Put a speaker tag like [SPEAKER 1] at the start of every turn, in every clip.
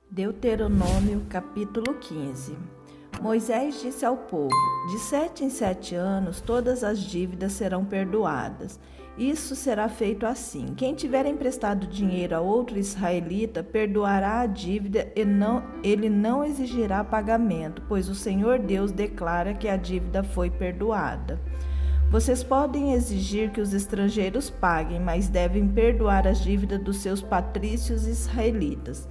[SPEAKER 1] Deuteronômio capítulo 15. Moisés disse ao povo: de 7 em 7 anos todas as dívidas serão perdoadas. Isso será feito assim: quem tiver emprestado dinheiro a outro israelita perdoará a dívida e ele não exigirá pagamento, pois o Senhor Deus declara que a dívida foi perdoada. Vocês podem exigir que os estrangeiros paguem, mas devem perdoar as dívidas dos seus patrícios israelitas.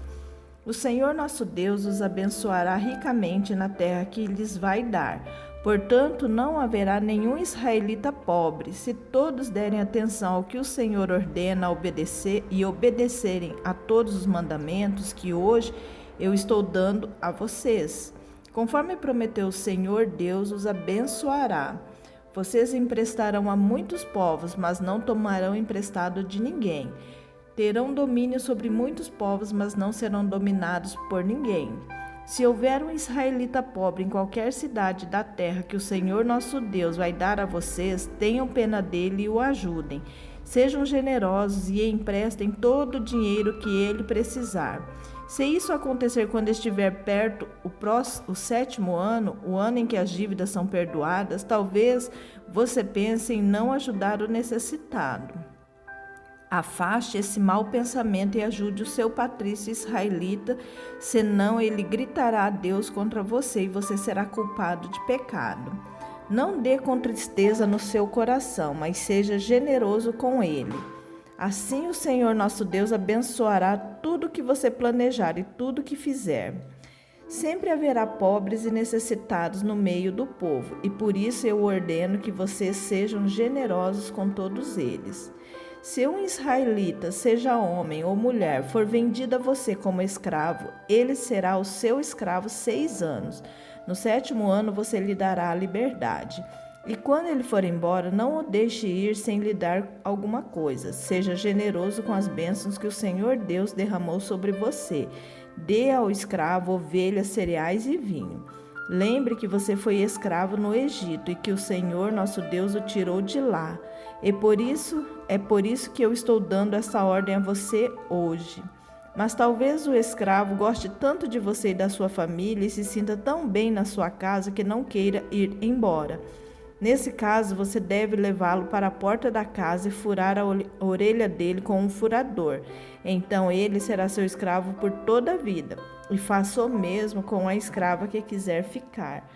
[SPEAKER 1] O Senhor nosso Deus os abençoará ricamente na terra que lhes vai dar. Portanto, não haverá nenhum israelita pobre, se todos derem atenção ao que o Senhor ordena obedecer e obedecerem a todos os mandamentos que hoje eu estou dando a vocês. Conforme prometeu o Senhor Deus, os abençoará. Vocês emprestarão a muitos povos, mas não tomarão emprestado de ninguém. Terão domínio sobre muitos povos, mas não serão dominados por ninguém. Se houver um israelita pobre em qualquer cidade da terra que o Senhor nosso Deus vai dar a vocês, tenham pena dele e o ajudem. Sejam generosos e emprestem todo o dinheiro que ele precisar. Se isso acontecer quando estiver perto o 7º ano, o ano em que as dívidas são perdoadas, talvez você pense em não ajudar o necessitado. Afaste esse mau pensamento e ajude o seu patrício israelita, senão ele gritará a Deus contra você e você será culpado de pecado. Não dê com tristeza no seu coração, mas seja generoso com ele. Assim o Senhor nosso Deus abençoará tudo que você planejar e tudo que fizer. Sempre haverá pobres e necessitados no meio do povo, e por isso eu ordeno que vocês sejam generosos com todos eles. Se um israelita, seja homem ou mulher, for vendido a você como escravo, ele será o seu escravo 6 anos. No 7º ano você lhe dará a liberdade. E quando ele for embora, não o deixe ir sem lhe dar alguma coisa. Seja generoso com as bênçãos que o Senhor Deus derramou sobre você. Dê ao escravo ovelhas, cereais e vinho. Lembre que você foi escravo no Egito e que o Senhor nosso Deus o tirou de lá. É por isso que eu estou dando essa ordem a você hoje. Mas talvez o escravo goste tanto de você e da sua família e se sinta tão bem na sua casa que não queira ir embora. Nesse caso, você deve levá-lo para a porta da casa e furar a orelha dele com um furador. Então ele será seu escravo por toda a vida. E faça o mesmo com a escrava que quiser ficar.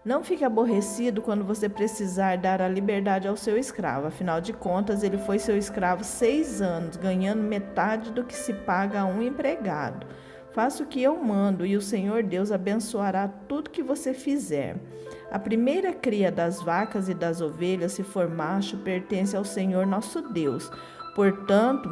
[SPEAKER 1] Não fique aborrecido quando você precisar dar a liberdade ao seu escravo. Afinal de contas, ele foi seu escravo 6 anos, ganhando metade do que se paga a um empregado. Faça o que eu mando e o Senhor Deus abençoará tudo que você fizer. A primeira cria das vacas e das ovelhas, se for macho, pertence ao Senhor nosso Deus. Portanto,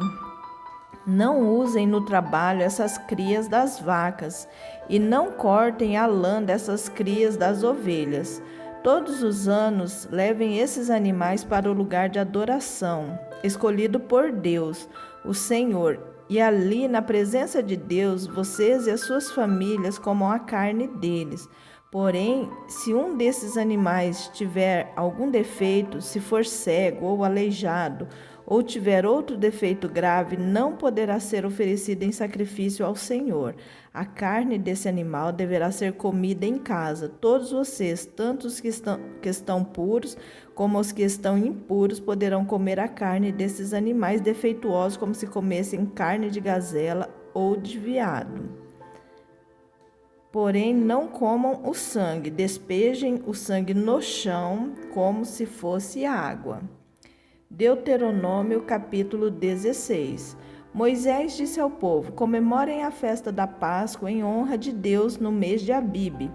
[SPEAKER 1] não usem no trabalho essas crias das vacas e não cortem a lã dessas crias das ovelhas. Todos os anos, levem esses animais para o lugar de adoração, escolhido por Deus, o Senhor, e ali, na presença de Deus, vocês e as suas famílias comam a carne deles. Porém, se um desses animais tiver algum defeito, se for cego ou aleijado, ou tiver outro defeito grave, não poderá ser oferecido em sacrifício ao Senhor. A carne desse animal deverá ser comida em casa. Todos vocês, tanto os que estão puros como os que estão impuros, poderão comer a carne desses animais defeituosos como se comessem carne de gazela ou de veado. Porém, não comam o sangue, despejem o sangue no chão como se fosse água. Deuteronômio capítulo 16. Moisés disse ao povo: comemorem a festa da Páscoa em honra de Deus no mês de Abibe,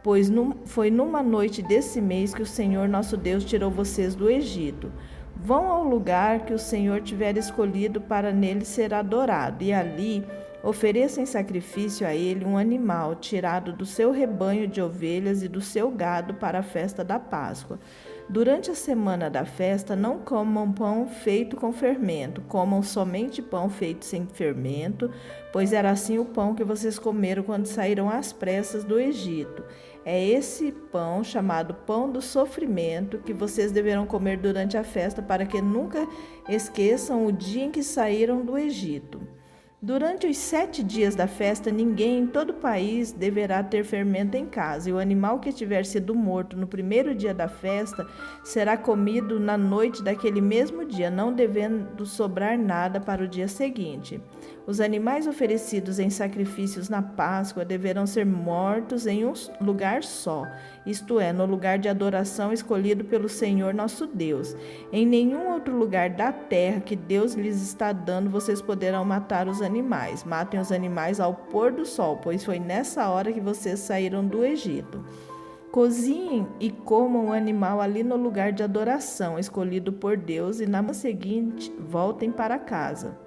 [SPEAKER 1] pois foi numa noite desse mês que o Senhor nosso Deus tirou vocês do Egito. Vão ao lugar que o Senhor tiver escolhido para nele ser adorado, e ali ofereçam em sacrifício a ele um animal tirado do seu rebanho de ovelhas e do seu gado para a festa da Páscoa. Durante a semana da festa, não comam pão feito com fermento, comam somente pão feito sem fermento, pois era assim o pão que vocês comeram quando saíram às pressas do Egito. É esse pão, chamado pão do sofrimento, que vocês deverão comer durante a festa, para que nunca esqueçam o dia em que saíram do Egito. Durante os 7 dias da festa, ninguém em todo o país deverá ter fermento em casa, e o animal que tiver sido morto no primeiro dia da festa será comido na noite daquele mesmo dia, não devendo sobrar nada para o dia seguinte. Os animais oferecidos em sacrifícios na Páscoa deverão ser mortos em um lugar só, isto é, no lugar de adoração escolhido pelo Senhor nosso Deus. Em nenhum outro lugar da terra que Deus lhes está dando vocês poderão matar os animais. Matem os animais ao pôr do sol, pois foi nessa hora que vocês saíram do Egito. Cozinhem e comam o animal ali no lugar de adoração escolhido por Deus, e na manhã seguinte voltem para casa.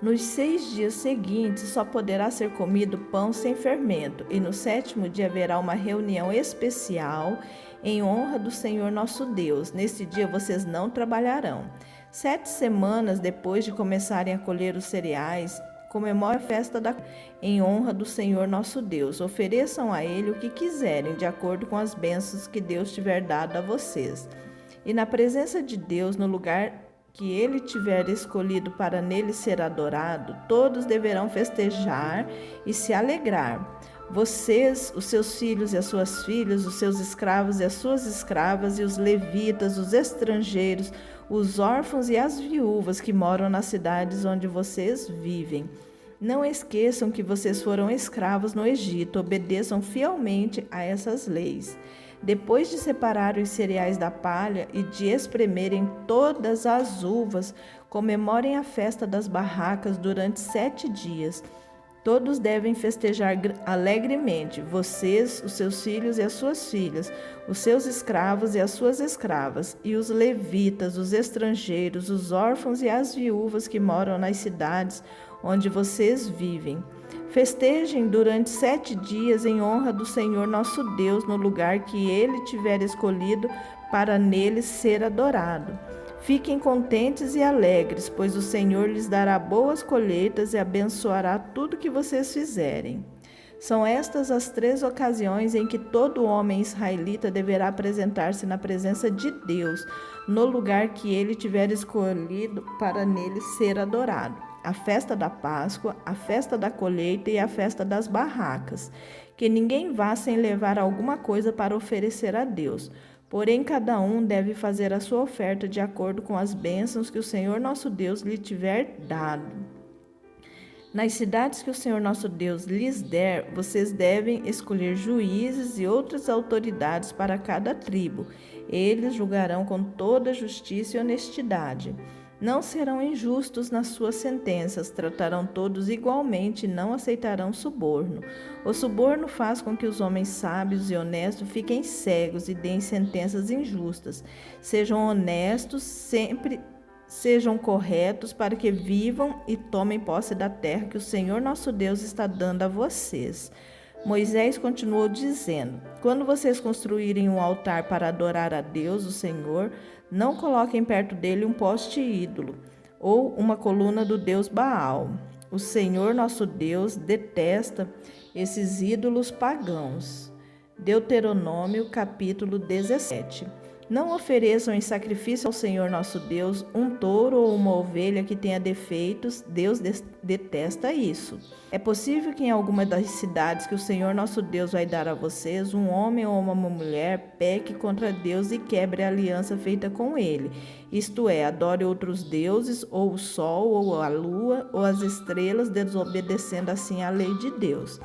[SPEAKER 1] Nos 6 dias seguintes só poderá ser comido pão sem fermento, e no 7º dia haverá uma reunião especial em honra do Senhor nosso Deus. Nesse dia vocês não trabalharão. 7 semanas depois de começarem a colher os cereais, comemore a festa em honra do Senhor nosso Deus. Ofereçam a Ele o que quiserem, de acordo com as bênçãos que Deus tiver dado a vocês. E na presença de Deus, no lugar que Ele tiver escolhido para nele ser adorado, todos deverão festejar e se alegrar. Vocês, os seus filhos e as suas filhas, os seus escravos e as suas escravas, e os levitas, os estrangeiros, os órfãos e as viúvas que moram nas cidades onde vocês vivem. Não esqueçam que vocês foram escravos no Egito, obedeçam fielmente a essas leis. Depois de separar os cereais da palha e de espremerem todas as uvas, comemorem a festa das barracas durante 7 dias. Todos devem festejar alegremente, vocês, os seus filhos e as suas filhas, os seus escravos e as suas escravas, e os levitas, os estrangeiros, os órfãos e as viúvas que moram nas cidades onde vocês vivem. Festejem durante 7 dias em honra do Senhor nosso Deus, no lugar que Ele tiver escolhido para nele ser adorado. Fiquem contentes e alegres, pois o Senhor lhes dará boas colheitas e abençoará tudo que vocês fizerem. São estas as 3 ocasiões em que todo homem israelita deverá apresentar-se na presença de Deus, no lugar que Ele tiver escolhido para nele ser adorado: a festa da Páscoa, a festa da colheita e a festa das barracas. Que ninguém vá sem levar alguma coisa para oferecer a Deus. Porém, cada um deve fazer a sua oferta de acordo com as bênçãos que o Senhor nosso Deus lhe tiver dado. Nas cidades que o Senhor nosso Deus lhes der, vocês devem escolher juízes e outras autoridades para cada tribo. Eles julgarão com toda justiça e honestidade. Não serão injustos nas suas sentenças, tratarão todos igualmente e não aceitarão suborno. O suborno faz com que os homens sábios e honestos fiquem cegos e deem sentenças injustas. Sejam honestos, sempre sejam corretos, para que vivam e tomem posse da terra que o Senhor nosso Deus está dando a vocês. Moisés continuou dizendo: quando vocês construírem um altar para adorar a Deus, o Senhor, não coloquem perto dele um poste ídolo ou uma coluna do deus Baal. O Senhor nosso Deus detesta esses ídolos pagãos. Deuteronômio capítulo 17. Não ofereçam em sacrifício ao Senhor nosso Deus um touro ou uma ovelha que tenha defeitos. Deus detesta isso. É possível que em alguma das cidades que o Senhor nosso Deus vai dar a vocês, um homem ou uma mulher peque contra Deus e quebre a aliança feita com ele. Isto é, adore outros deuses, ou o sol, ou a lua, ou as estrelas, desobedecendo assim a lei de Deus.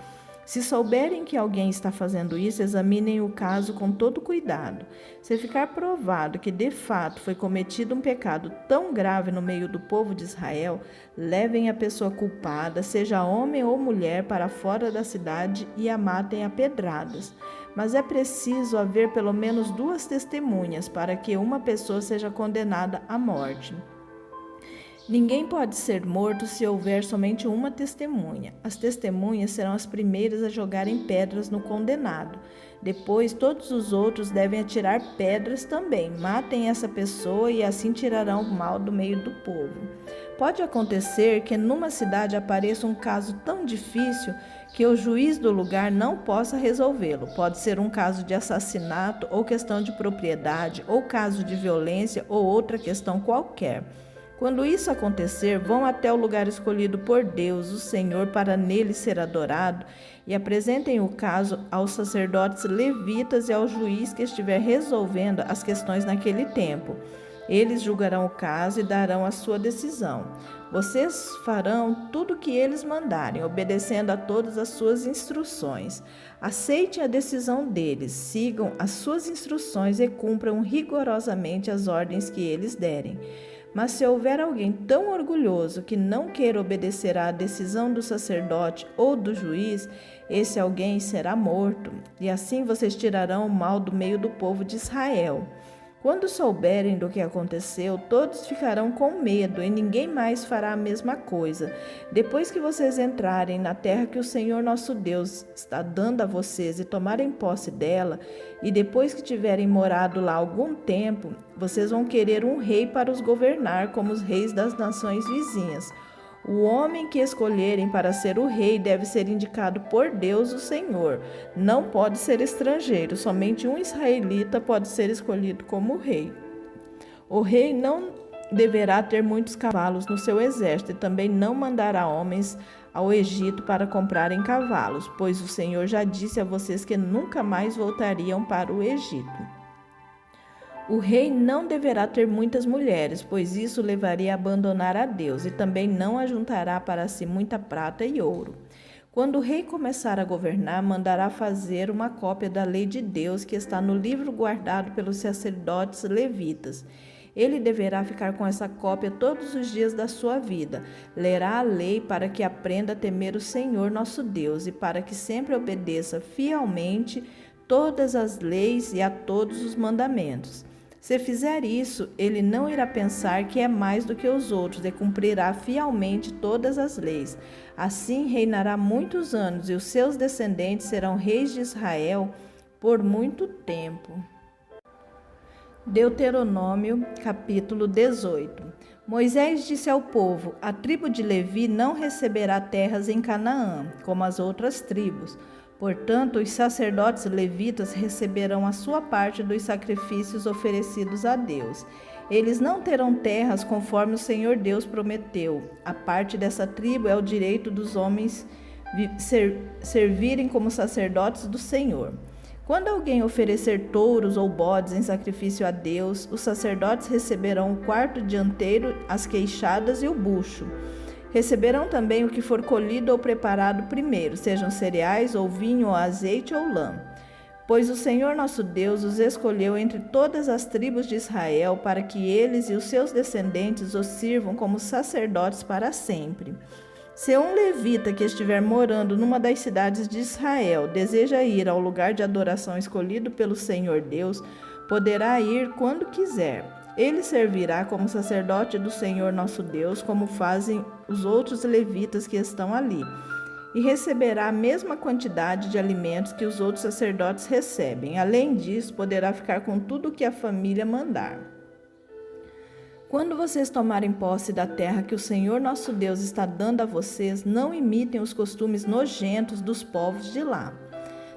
[SPEAKER 1] Se souberem que alguém está fazendo isso, examinem o caso com todo cuidado. Se ficar provado que de fato foi cometido um pecado tão grave no meio do povo de Israel, levem a pessoa culpada, seja homem ou mulher, para fora da cidade e a matem a pedradas. Mas é preciso haver pelo menos 2 testemunhas para que uma pessoa seja condenada à morte. Ninguém pode ser morto se houver somente uma testemunha. As testemunhas serão as primeiras a jogarem pedras no condenado. Depois, todos os outros devem atirar pedras também. Matem essa pessoa e assim tirarão o mal do meio do povo. Pode acontecer que numa cidade apareça um caso tão difícil que o juiz do lugar não possa resolvê-lo. Pode ser um caso de assassinato ou questão de propriedade, ou caso de violência ou outra questão qualquer. Quando isso acontecer, vão até o lugar escolhido por Deus, o Senhor, para nele ser adorado, e apresentem o caso aos sacerdotes levitas e ao juiz que estiver resolvendo as questões naquele tempo. Eles julgarão o caso e darão a sua decisão. Vocês farão tudo o que eles mandarem, obedecendo a todas as suas instruções. Aceitem a decisão deles, sigam as suas instruções e cumpram rigorosamente as ordens que eles derem. Mas se houver alguém tão orgulhoso que não queira obedecer à decisão do sacerdote ou do juiz, esse alguém será morto, e assim vocês tirarão o mal do meio do povo de Israel. Quando souberem do que aconteceu, todos ficarão com medo e ninguém mais fará a mesma coisa. Depois que vocês entrarem na terra que o Senhor nosso Deus está dando a vocês e tomarem posse dela, e depois que tiverem morado lá algum tempo, vocês vão querer um rei para os governar como os reis das nações vizinhas. O homem que escolherem para ser o rei deve ser indicado por Deus, o Senhor. Não pode ser estrangeiro, somente um israelita pode ser escolhido como rei. O rei não deverá ter muitos cavalos no seu exército e também não mandará homens ao Egito para comprarem cavalos, pois o Senhor já disse a vocês que nunca mais voltariam para o Egito. O rei não deverá ter muitas mulheres, pois isso levaria a abandonar a Deus, e também não ajuntará para si muita prata e ouro. Quando o rei começar a governar, mandará fazer uma cópia da lei de Deus que está no livro guardado pelos sacerdotes levitas. Ele deverá ficar com essa cópia todos os dias da sua vida. Lerá a lei para que aprenda a temer o Senhor nosso Deus e para que sempre obedeça fielmente todas as leis e a todos os mandamentos. Se fizer isso, ele não irá pensar que é mais do que os outros e cumprirá fielmente todas as leis. Assim reinará muitos anos e os seus descendentes serão reis de Israel por muito tempo. Deuteronômio, capítulo 18. Moisés disse ao povo: a tribo de Levi não receberá terras em Canaã, como as outras tribos. Portanto, os sacerdotes levitas receberão a sua parte dos sacrifícios oferecidos a Deus. Eles não terão terras conforme o Senhor Deus prometeu. A parte dessa tribo é o direito dos homens servirem como sacerdotes do Senhor. Quando alguém oferecer touros ou bodes em sacrifício a Deus, os sacerdotes receberão o quarto dianteiro, as queixadas e o bucho. Receberão também o que for colhido ou preparado primeiro, sejam cereais, ou vinho, ou azeite, ou lã. Pois o Senhor nosso Deus os escolheu entre todas as tribos de Israel para que eles e os seus descendentes os sirvam como sacerdotes para sempre. Se um levita que estiver morando numa das cidades de Israel deseja ir ao lugar de adoração escolhido pelo Senhor Deus, poderá ir quando quiser. Ele servirá como sacerdote do Senhor nosso Deus, como fazem os outros levitas que estão ali, e receberá a mesma quantidade de alimentos que os outros sacerdotes recebem. Além disso, poderá ficar com tudo o que a família mandar. Quando vocês tomarem posse da terra que o Senhor nosso Deus está dando a vocês, não imitem os costumes nojentos dos povos de lá.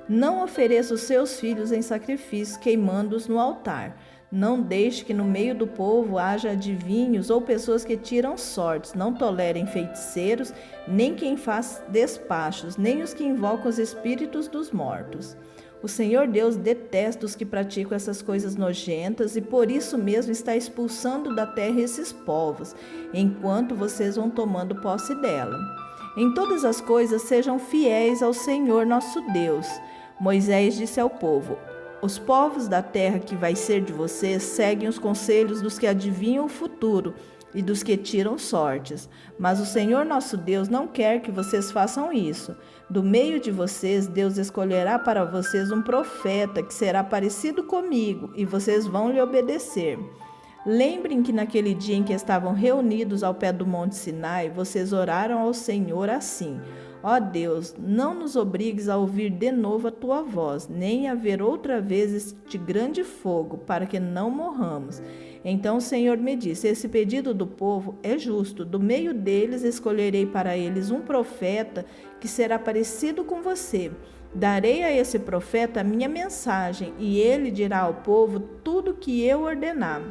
[SPEAKER 1] Não ofereça os seus filhos em sacrifício, queimando-os no altar. Não deixe que no meio do povo haja adivinhos ou pessoas que tiram sortes. Não tolerem feiticeiros, nem quem faz despachos, nem os que invocam os espíritos dos mortos. O Senhor Deus detesta os que praticam essas coisas nojentas e por isso mesmo está expulsando da terra esses povos, enquanto vocês vão tomando posse dela. Em todas as coisas sejam fiéis ao Senhor nosso Deus. Moisés disse ao povo: os povos da terra que vai ser de vocês seguem os conselhos dos que adivinham o futuro e dos que tiram sortes. Mas o Senhor nosso Deus não quer que vocês façam isso. Do meio de vocês, Deus escolherá para vocês um profeta que será parecido comigo e vocês vão lhe obedecer. Lembrem que naquele dia em que estavam reunidos ao pé do monte Sinai, vocês oraram ao Senhor assim: ó Deus, não nos obrigues a ouvir de novo a tua voz, nem a ver outra vez este grande fogo, para que não morramos. Então o Senhor me disse: esse pedido do povo é justo. Do meio deles escolherei para eles um profeta que será parecido com você. Darei a esse profeta a minha mensagem, e ele dirá ao povo tudo o que eu ordenar.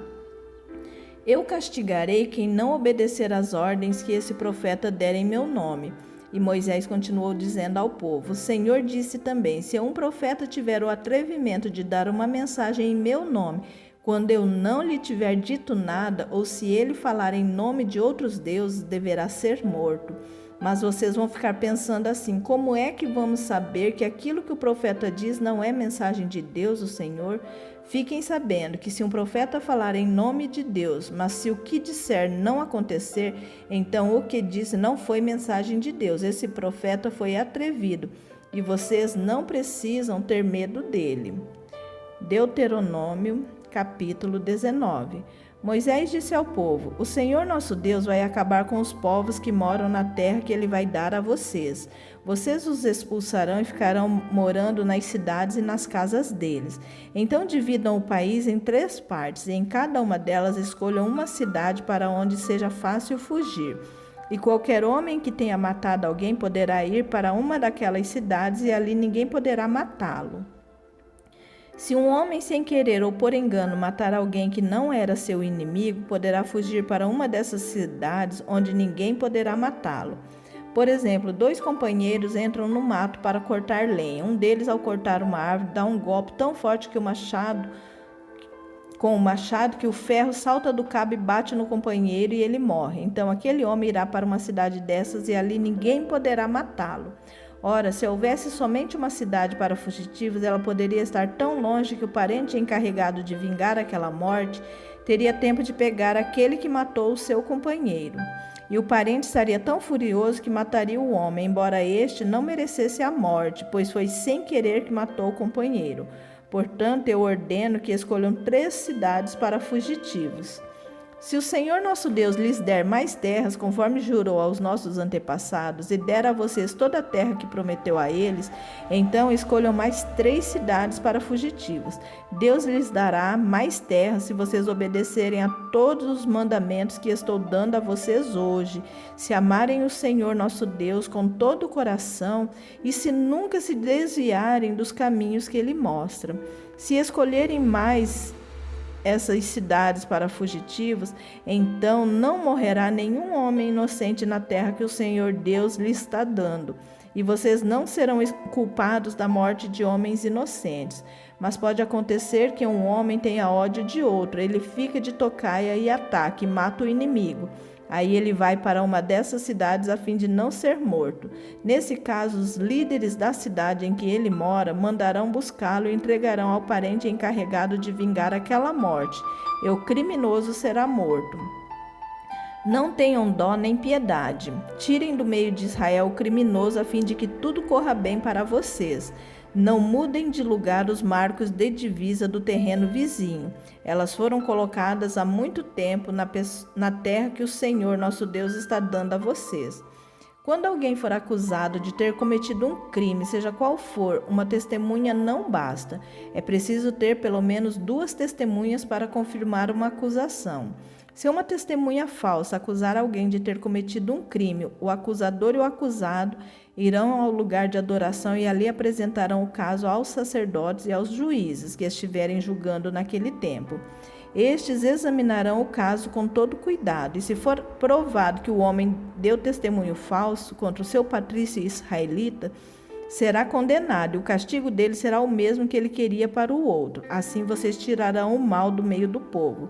[SPEAKER 1] Eu castigarei quem não obedecer às ordens que esse profeta der em meu nome. E Moisés continuou dizendo ao povo: O Senhor disse também: se um profeta tiver o atrevimento de dar uma mensagem em meu nome, quando eu não lhe tiver dito nada, ou se ele falar em nome de outros deuses, deverá ser morto. Mas vocês vão ficar pensando assim: como é que vamos saber que aquilo que o profeta diz não é mensagem de Deus, o Senhor? Fiquem sabendo que se um profeta falar em nome de Deus, mas se o que disser não acontecer, então o que disse não foi mensagem de Deus. Esse profeta foi atrevido e vocês não precisam ter medo dele. Deuteronômio, capítulo 19. Moisés disse ao povo: O Senhor nosso Deus vai acabar com os povos que moram na terra que ele vai dar a vocês. Vocês os expulsarão e ficarão morando nas cidades e nas casas deles. Então dividam o país em 3 partes, e em cada uma delas escolham uma cidade para onde seja fácil fugir. E qualquer homem que tenha matado alguém poderá ir para uma daquelas cidades e ali ninguém poderá matá-lo. Se um homem sem querer ou por engano matar alguém que não era seu inimigo, poderá fugir para uma dessas cidades onde ninguém poderá matá-lo. Por exemplo, 2 companheiros entram no mato para cortar lenha. Um deles, ao cortar uma árvore, dá um golpe tão forte que com o machado que o ferro salta do cabo e bate no companheiro e ele morre. Então aquele homem irá para uma cidade dessas e ali ninguém poderá matá-lo. Ora, se houvesse somente uma cidade para fugitivos, ela poderia estar tão longe que o parente encarregado de vingar aquela morte teria tempo de pegar aquele que matou o seu companheiro. E o parente estaria tão furioso que mataria o homem, embora este não merecesse a morte, pois foi sem querer que matou o companheiro. Portanto, eu ordeno que escolham 3 cidades para fugitivos. Se o Senhor nosso Deus lhes der mais terras, conforme jurou aos nossos antepassados, e der a vocês toda a terra que prometeu a eles, então escolham mais 3 cidades para fugitivos. Deus lhes dará mais terras se vocês obedecerem a todos os mandamentos que estou dando a vocês hoje, se amarem o Senhor nosso Deus com todo o coração e se nunca se desviarem dos caminhos que Ele mostra. Se escolherem mais essas cidades para fugitivos, então não morrerá nenhum homem inocente na terra que o Senhor Deus lhe está dando, e vocês não serão culpados da morte de homens inocentes. Mas pode acontecer que um homem tenha ódio de outro, ele fica de tocaia e ataca e mata o inimigo. Aí ele vai para uma dessas cidades a fim de não ser morto. Nesse caso, os líderes da cidade em que ele mora mandarão buscá-lo e entregarão ao parente encarregado de vingar aquela morte. E o criminoso será morto. Não tenham dó nem piedade. Tirem do meio de Israel o criminoso a fim de que tudo corra bem para vocês. Não mudem de lugar os marcos de divisa do terreno vizinho. Elas foram colocadas há muito tempo na terra que o Senhor nosso Deus está dando a vocês. Quando alguém for acusado de ter cometido um crime, seja qual for, uma testemunha não basta. É preciso ter pelo menos 2 testemunhas para confirmar uma acusação. Se uma testemunha falsa acusar alguém de ter cometido um crime, o acusador e o acusado irão ao lugar de adoração e ali apresentarão o caso aos sacerdotes e aos juízes que estiverem julgando naquele tempo. Estes examinarão o caso com todo cuidado, e se for provado que o homem deu testemunho falso contra o seu patrício israelita, será condenado, e o castigo dele será o mesmo que ele queria para o outro. Assim vocês tirarão o mal do meio do povo.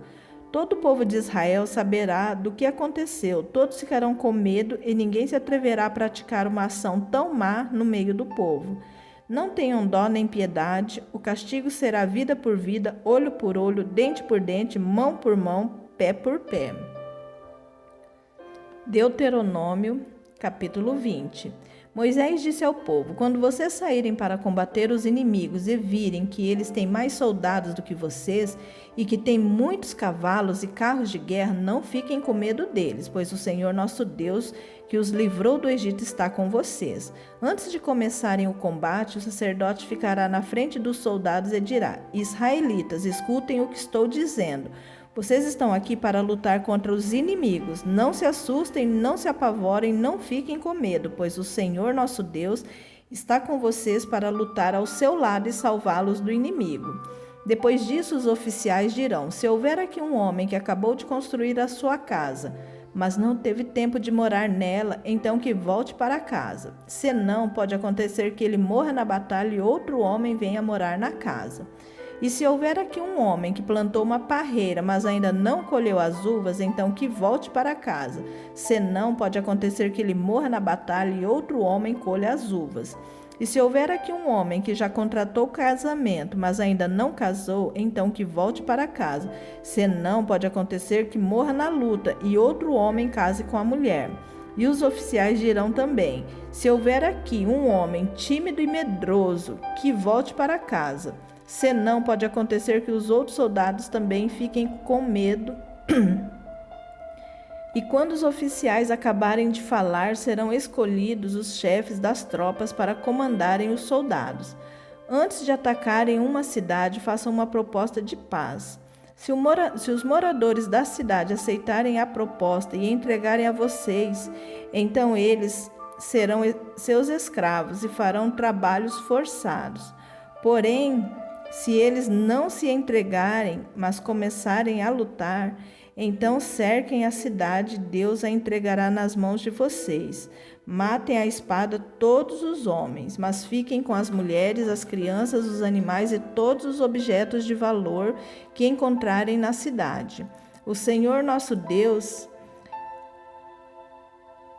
[SPEAKER 1] Todo o povo de Israel saberá do que aconteceu, todos ficarão com medo e ninguém se atreverá a praticar uma ação tão má no meio do povo. Não tenham dó nem piedade, o castigo será vida por vida, olho por olho, dente por dente, mão por mão, pé por pé. Deuteronômio, capítulo 20. Moisés disse ao povo: quando vocês saírem para combater os inimigos e virem que eles têm mais soldados do que vocês e que têm muitos cavalos e carros de guerra, não fiquem com medo deles, pois o Senhor nosso Deus, que os livrou do Egito, está com vocês. Antes de começarem o combate, o sacerdote ficará na frente dos soldados e dirá: israelitas, escutem o que estou dizendo. Vocês estão aqui para lutar contra os inimigos. Não se assustem, não se apavorem, não fiquem com medo, pois o Senhor nosso Deus está com vocês para lutar ao seu lado e salvá-los do inimigo. Depois disso, os oficiais dirão: se houver aqui um homem que acabou de construir a sua casa, mas não teve tempo de morar nela, então que volte para casa. Senão, pode acontecer que ele morra na batalha e outro homem venha morar na casa. E se houver aqui um homem que plantou uma parreira, mas ainda não colheu as uvas, então que volte para casa. Senão, pode acontecer que ele morra na batalha e outro homem colha as uvas. E se houver aqui um homem que já contratou casamento, mas ainda não casou, então que volte para casa. Senão, pode acontecer que morra na luta e outro homem case com a mulher. E os oficiais dirão também: se houver aqui um homem tímido e medroso, que volte para casa. Senão, pode acontecer que os outros soldados também fiquem com medo. E quando os oficiais acabarem de falar, serão escolhidos os chefes das tropas para comandarem os soldados. Antes de atacarem uma cidade, façam uma proposta de paz. Se os moradores da cidade aceitarem a proposta e entregarem a vocês, então eles serão seus escravos e farão trabalhos forçados. Porém, se eles não se entregarem, mas começarem a lutar, então cerquem a cidade, Deus a entregará nas mãos de vocês. Matem à espada todos os homens, mas fiquem com as mulheres, as crianças, os animais e todos os objetos de valor que encontrarem na cidade. O Senhor nosso Deus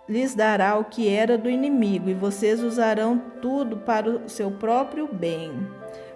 [SPEAKER 1] lhes dará o que era do inimigo, e vocês usarão tudo para o seu próprio bem.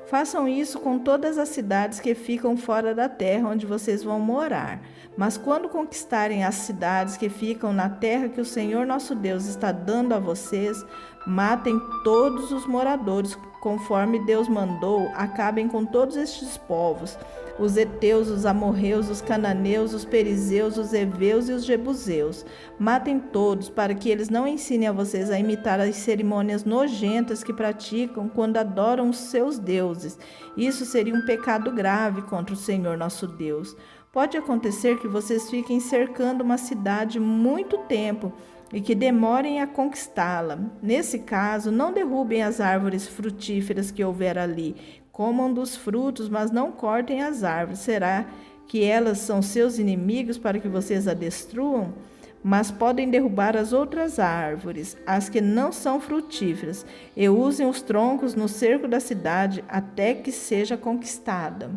[SPEAKER 1] Façam isso com todas as cidades que ficam fora da terra onde vocês vão morar. Mas quando conquistarem as cidades que ficam na terra que o Senhor nosso Deus está dando a vocês, matem todos os moradores, conforme Deus mandou, acabem com todos estes povos: os heteus, os amorreus, os cananeus, os perizeus, os heveus e os jebuseus. Matem todos, para que eles não ensinem a vocês a imitar as cerimônias nojentas que praticam quando adoram os seus deuses. Isso seria um pecado grave contra o Senhor nosso Deus. Pode acontecer que vocês fiquem cercando uma cidade muito tempo e que demorem a conquistá-la. Nesse caso, não derrubem as árvores frutíferas que houver ali. Comam dos frutos, mas não cortem as árvores. Será que elas são seus inimigos para que vocês a destruam? Mas podem derrubar as outras árvores, as que não são frutíferas, e usem os troncos no cerco da cidade até que seja conquistada.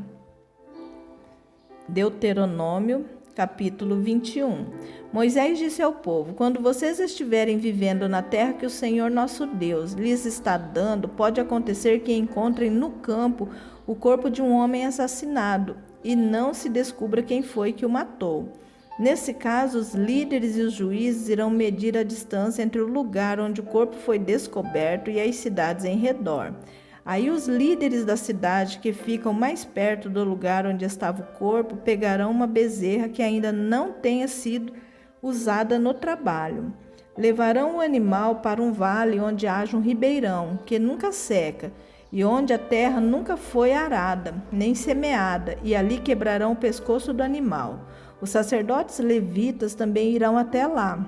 [SPEAKER 1] Deuteronômio, capítulo 21. Moisés disse ao povo: quando vocês estiverem vivendo na terra que o Senhor nosso Deus lhes está dando, pode acontecer que encontrem no campo o corpo de um homem assassinado e não se descubra quem foi que o matou. Nesse caso, os líderes e os juízes irão medir a distância entre o lugar onde o corpo foi descoberto e as cidades em redor. Aí os líderes da cidade que ficam mais perto do lugar onde estava o corpo pegarão uma bezerra que ainda não tenha sido usada no trabalho. Levarão o animal para um vale onde haja um ribeirão, que nunca seca, e onde a terra nunca foi arada, nem semeada, e ali quebrarão o pescoço do animal. Os sacerdotes levitas também irão até lá,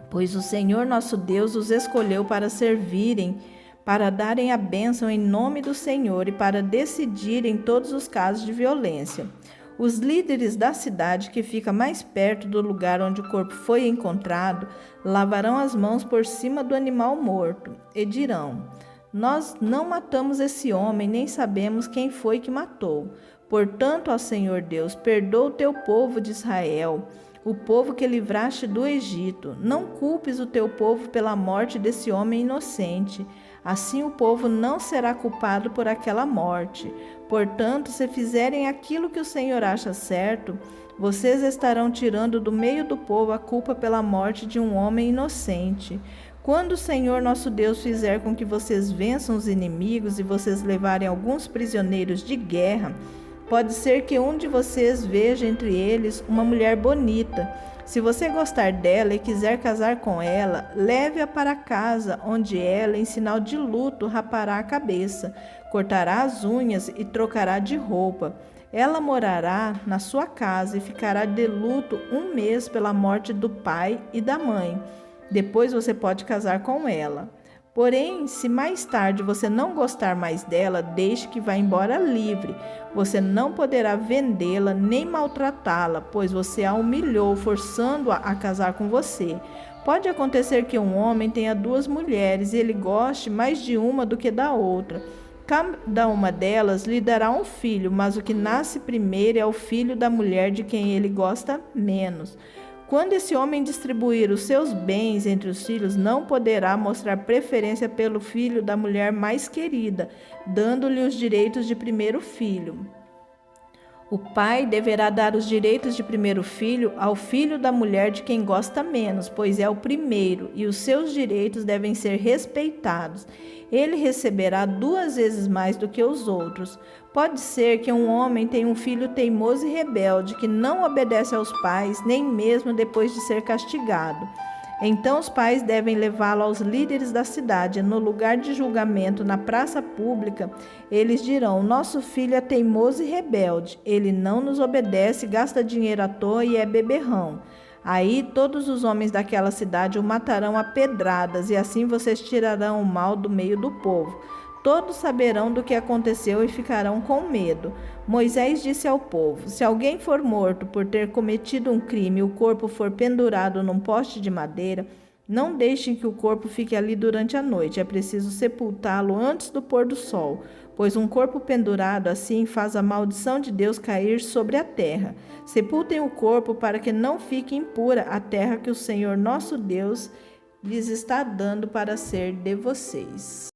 [SPEAKER 1] pois o Senhor nosso Deus os escolheu para servirem, para darem a bênção em nome do Senhor e para decidirem todos os casos de violência. Os líderes da cidade que fica mais perto do lugar onde o corpo foi encontrado lavarão as mãos por cima do animal morto e dirão: nós não matamos esse homem, nem sabemos quem foi que matou. Portanto, ó Senhor Deus, perdoa o teu povo de Israel, o povo que livraste do Egito. Não culpes o teu povo pela morte desse homem inocente. Assim o povo não será culpado por aquela morte. Portanto, se fizerem aquilo que o Senhor acha certo, vocês estarão tirando do meio do povo a culpa pela morte de um homem inocente. Quando o Senhor nosso Deus fizer com que vocês vençam os inimigos e vocês levarem alguns prisioneiros de guerra, pode ser que um de vocês veja entre eles uma mulher bonita. Se você gostar dela e quiser casar com ela, leve-a para casa, onde ela, em sinal de luto, rapará a cabeça, cortará as unhas e trocará de roupa. Ela morará na sua casa e ficará de luto 1 mês pela morte do pai e da mãe. Depois você pode casar com ela. Porém, se mais tarde você não gostar mais dela, deixe que vá embora livre. Você não poderá vendê-la nem maltratá-la, pois você a humilhou, forçando-a a casar com você. Pode acontecer que um homem tenha 2 mulheres e ele goste mais de uma do que da outra. Cada uma delas lhe dará um filho, mas o que nasce primeiro é o filho da mulher de quem ele gosta menos. Quando esse homem distribuir os seus bens entre os filhos, não poderá mostrar preferência pelo filho da mulher mais querida, dando-lhe os direitos de primeiro filho. O pai deverá dar os direitos de primeiro filho ao filho da mulher de quem gosta menos, pois é o primeiro, e os seus direitos devem ser respeitados. Ele receberá 2 vezes mais do que os outros. Pode ser que um homem tenha um filho teimoso e rebelde, que não obedece aos pais, nem mesmo depois de ser castigado. Então os pais devem levá-lo aos líderes da cidade. No lugar de julgamento, na praça pública, eles dirão: nosso filho é teimoso e rebelde. Ele não nos obedece, gasta dinheiro à toa e é beberrão. Aí todos os homens daquela cidade o matarão a pedradas, e assim vocês tirarão o mal do meio do povo. Todos saberão do que aconteceu e ficarão com medo. Moisés disse ao povo: se alguém for morto por ter cometido um crime e o corpo for pendurado num poste de madeira, não deixem que o corpo fique ali durante a noite. É preciso sepultá-lo antes do pôr do sol, pois um corpo pendurado assim faz a maldição de Deus cair sobre a terra. Sepultem o corpo para que não fique impura a terra que o Senhor nosso Deus lhes está dando para ser de vocês.